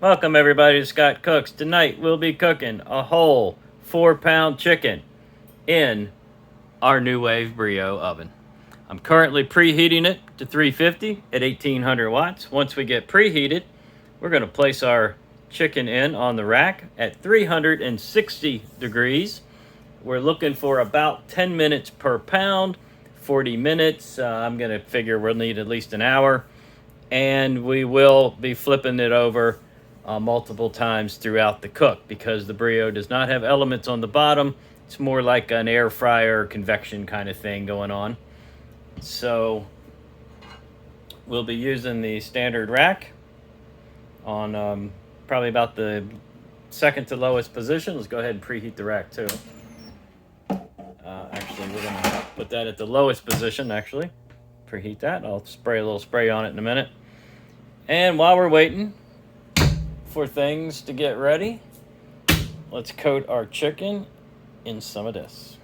Welcome everybody to Scott Cooks. Tonight we'll be cooking a whole 4-pound chicken in our Nuwave Brio oven. I'm currently preheating it to 350 at 1800 watts. Once we get preheated, we're going to place our chicken in on the rack at 360 degrees. We're looking for about 10 minutes per pound, 40 minutes. I'm going to figure we'll need at least an hour. And we will be flipping it over multiple times throughout the cook because the Brio does not have elements on the bottom. It's more like an air fryer convection kind of thing going on. So we'll be using the standard rack on probably about the second to lowest position. Let's go ahead and preheat the rack too. Actually, we're going to put that at the lowest position, actually. Preheat that. I'll spray a little spray on it in a minute. And while we're waiting for things to get ready, let's coat our chicken in some of this.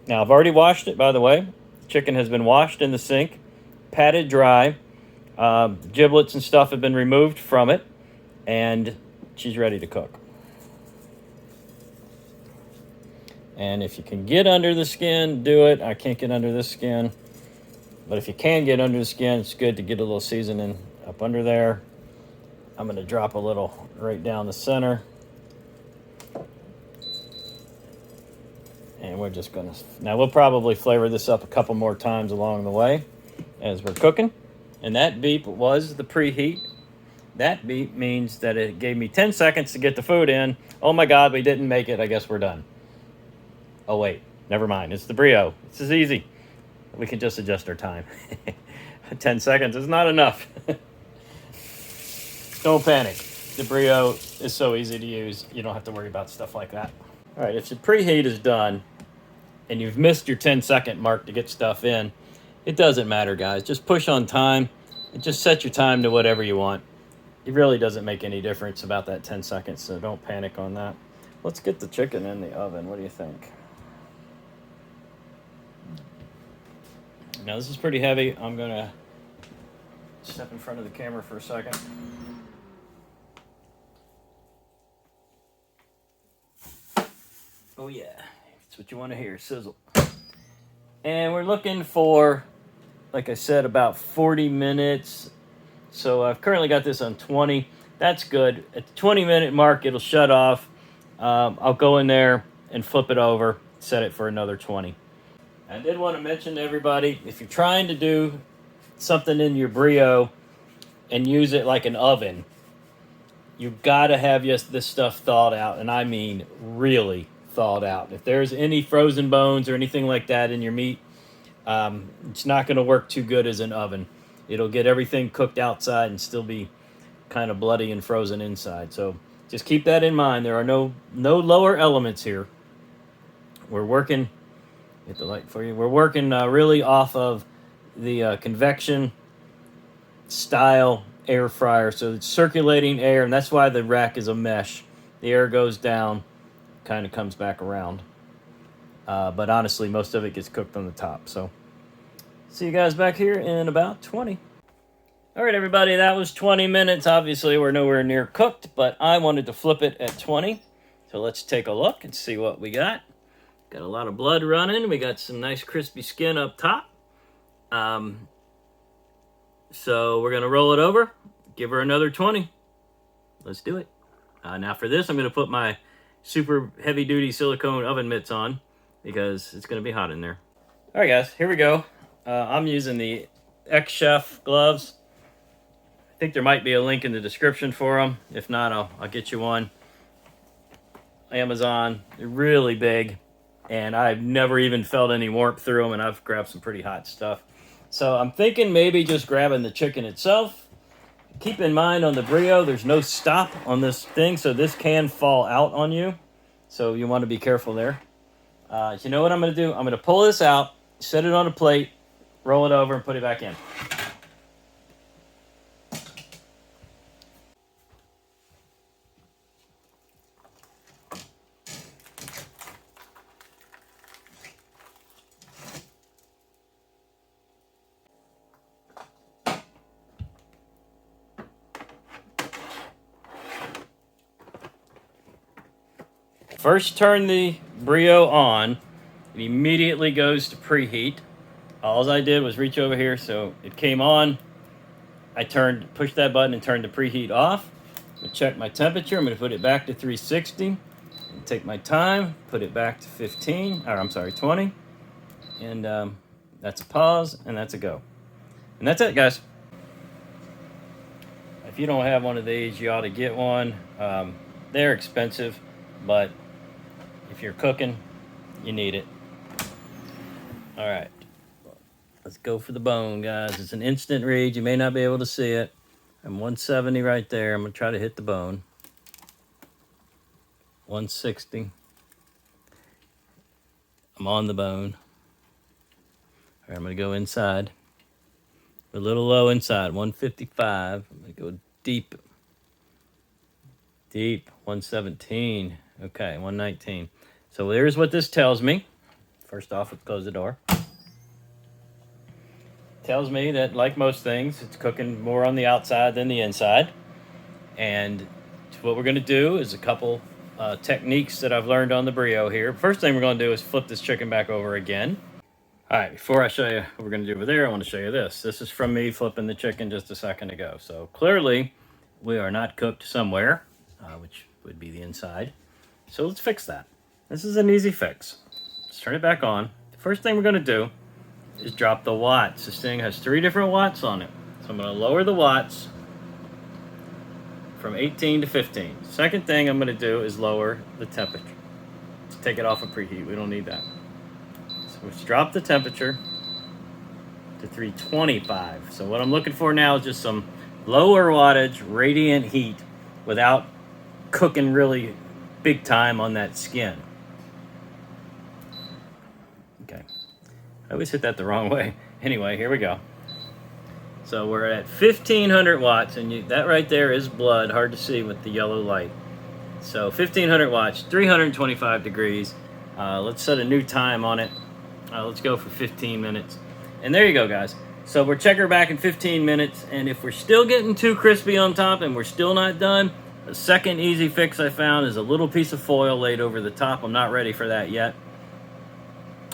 Now, I've already washed it, by the way. Chicken has been washed in the sink, patted dry. Giblets and stuff have been removed from it, and she's ready to cook. And if you can get under the skin, do it. I can't get under this skin. But if you can get under the skin, it's good to get a little seasoning up under there. I'm going to drop a little right down the center. And we're just going to... Now, we'll probably flavor this up a couple more times along the way as we're cooking. And that beep was the preheat. That beep means that it gave me 10 seconds to get the food in. Oh my God, we didn't make it. I guess we're done. Oh, wait. Never mind. It's the Brio. This is easy. We can just adjust our time. 10 seconds is not enough. Don't panic. The Brio is so easy to use. You don't have to worry about stuff like that. All right, if your preheat is done and you've missed your 10-second mark to get stuff in, it doesn't matter, guys. Just push on time and just set your time to whatever you want. It really doesn't make any difference about that 10 seconds, so don't panic on that. Let's get the chicken in the oven. What do you think? Now, this is pretty heavy. I'm going to step in front of the camera for a second. Oh, yeah. That's what you want to hear, sizzle. And we're looking for, like I said, about 40 minutes. So I've currently got this on 20. That's good. At the 20-minute mark, it'll shut off. I'll go in there and flip it over, set it for another 20. I did want to mention to everybody, if you're trying to do something in your Brio and use it like an oven, you've got to have this stuff thawed out, and I mean really thawed out. If there's any frozen bones or anything like that in your meat, it's not going to work too good as an oven. It'll get everything cooked outside and still be kind of bloody and frozen inside. So just keep that in mind. There are no lower elements here. We're working... Get the light for you. We're working really off of the convection style air fryer. So it's circulating air, and that's why the rack is a mesh. The air goes down, kind of comes back around. But honestly, most of it gets cooked on the top. So see you guys back here in about 20. All right, everybody, that was 20 minutes. Obviously, we're nowhere near cooked, but I wanted to flip it at 20. So let's take a look and see what we got. Got a lot of blood running. We got some nice crispy skin up top. So we're going to roll it over. Give her another 20. Let's do it. Now for this, I'm going to put my super heavy-duty silicone oven mitts on because it's going to be hot in there. All right, guys. Here we go. I'm using the X-Chef gloves. I think there might be a link in the description for them. If not, I'll get you one. Amazon. They're really big. And I've never even felt any warmth through them, and I've grabbed some pretty hot stuff. So I'm thinking maybe just grabbing the chicken itself. Keep in mind on the Brio, there's no stop on this thing, so this can fall out on you. So you want to be careful there. You know what I'm going to do? I'm going to pull this out, set it on a plate, roll it over, and put it back in. First turn the Brio on. It immediately goes to preheat. All I did was reach over here, so it came on. I pushed that button and turned the preheat off. I'm gonna check my temperature. I'm gonna put it back to 360. Take my time, put it back to 15, or I'm sorry, 20. And that's a pause, and that's a go. And that's it, guys. If you don't have one of these, you ought to get one. They're expensive, but if you're cooking, you need it. All right, let's go for the bone, guys. It's an instant read. You may not be able to see it. I'm 170 right there. I'm gonna try to hit the bone. 160. I'm on the bone. All right, I'm gonna go inside. A little low inside, 155. I'm gonna go deep. Deep, 117. Okay, 119. So there's what this tells me. First off, let's close the door. Tells me that, like most things, it's cooking more on the outside than the inside. And what we're gonna do is a couple techniques that I've learned on the Brio here. First thing we're gonna do is flip this chicken back over again. All right, before I show you what we're gonna do over there, I wanna show you this. This is from me flipping the chicken just a second ago. So clearly, we are not cooked somewhere, which would be the inside. So let's fix that. This is an easy fix. Let's turn it back on. The first thing we're gonna do is drop the watts. This thing has 3 different watts on it. So I'm gonna lower the watts from 18 to 15. Second thing I'm gonna do is lower the temperature. Let's take it off of preheat, we don't need that. So let's drop the temperature to 325. So what I'm looking for now is just some lower wattage, radiant heat without cooking really big time on that skin. Okay, I always hit that the wrong way. Anyway, here we go. So we're at 1500 watts, and that right there is blood, hard to see with the yellow light. So 1500 watts, 325 degrees. Let's set a new time on it. Let's go for 15 minutes. And there you go, guys. So we're checking her back in 15 minutes, and if we're still getting too crispy on top and we're still not done, the second easy fix I found is a little piece of foil laid over the top. I'm not ready for that yet.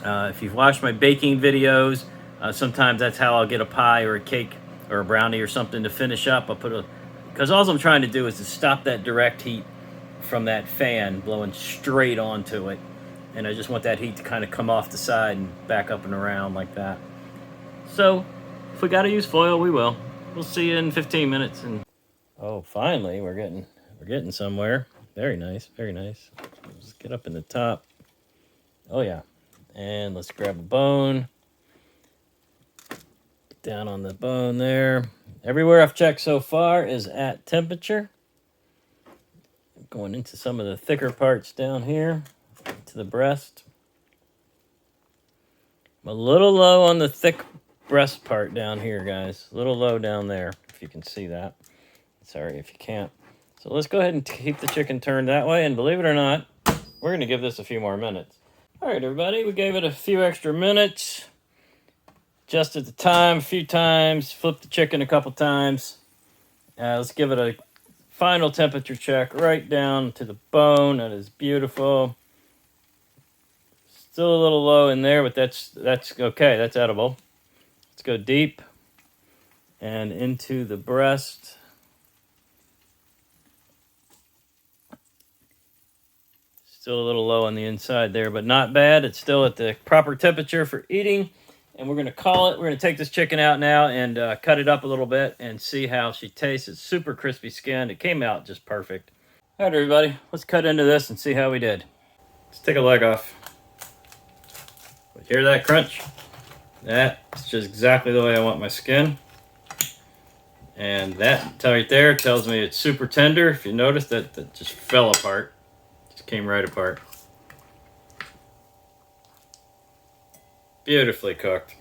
If you've watched my baking videos, sometimes that's how I'll get a pie or a cake or a brownie or something to finish up. Because all I'm trying to do is to stop that direct heat from that fan blowing straight onto it. And I just want that heat to kind of come off the side and back up and around like that. So if we got to use foil, we will. We'll see you in 15 minutes. And oh, finally, we're getting somewhere. Very nice, very nice. Let's get up in the top. Oh yeah. And let's grab a bone. Down on the bone there. Everywhere I've checked so far is at temperature. Going into some of the thicker parts down here, to the breast. I'm a little low on the thick breast part down here, guys. A little low down there, if you can see that. Sorry if you can't. So let's go ahead and keep the chicken turned that way, and believe it or not, we're gonna give this a few more minutes. All right, everybody, we gave it a few extra minutes. Adjusted the time a few times, flipped the chicken a couple times. Let's give it a final temperature check right down to the bone. That is beautiful. Still a little low in there, but that's okay. That's edible. Let's go deep and into the breast. Still a little low on the inside there, but not bad. It's still at the proper temperature for eating. And we're going to call it. We're going to take this chicken out now and cut it up a little bit and see how she tastes. It's super crispy skinned. It came out just perfect. All right, everybody. Let's cut into this and see how we did. Let's take a leg off. Hear that crunch? That's just exactly the way I want my skin. And that right there tells me it's super tender. If you notice that just fell apart. Just came right apart. Beautifully cooked.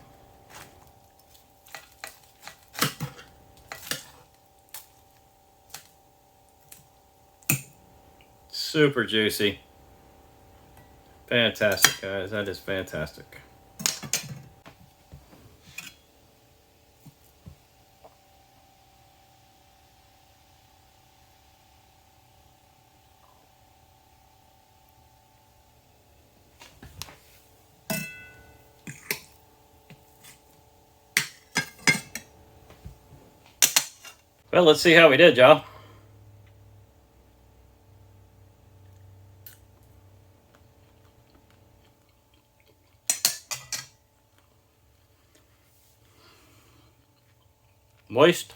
Super juicy. Fantastic, guys. That is fantastic. Well, let's see how we did, y'all. Moist,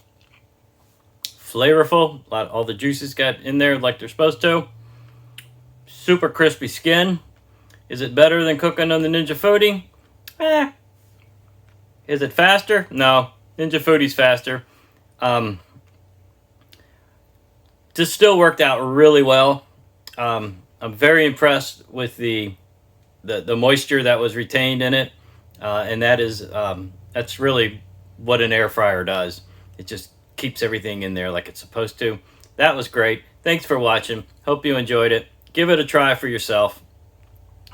flavorful, all the juices got in there like they're supposed to. Super crispy skin. Is it better than cooking on the Ninja Foodi? Is it faster? No, Ninja Foodi's faster. This still worked out really well. I'm very impressed with the moisture that was retained in it, and that's really what an air fryer does. It just keeps everything in there like it's supposed to. That was great. Thanks for watching. Hope you enjoyed it. Give it a try for yourself.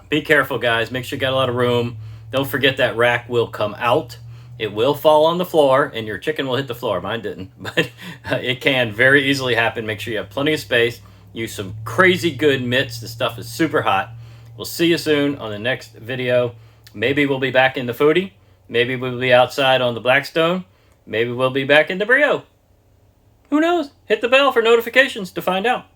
Be careful, guys. Make sure you got a lot of room. Don't forget that rack will come out. It will fall on the floor, and your chicken will hit the floor. Mine didn't, but it can very easily happen. Make sure you have plenty of space. Use some crazy good mitts. This stuff is super hot. We'll see you soon on the next video. Maybe we'll be back in the Foodi. Maybe we'll be outside on the Blackstone. Maybe we'll be back in the Brio. Who knows? Hit the bell for notifications to find out.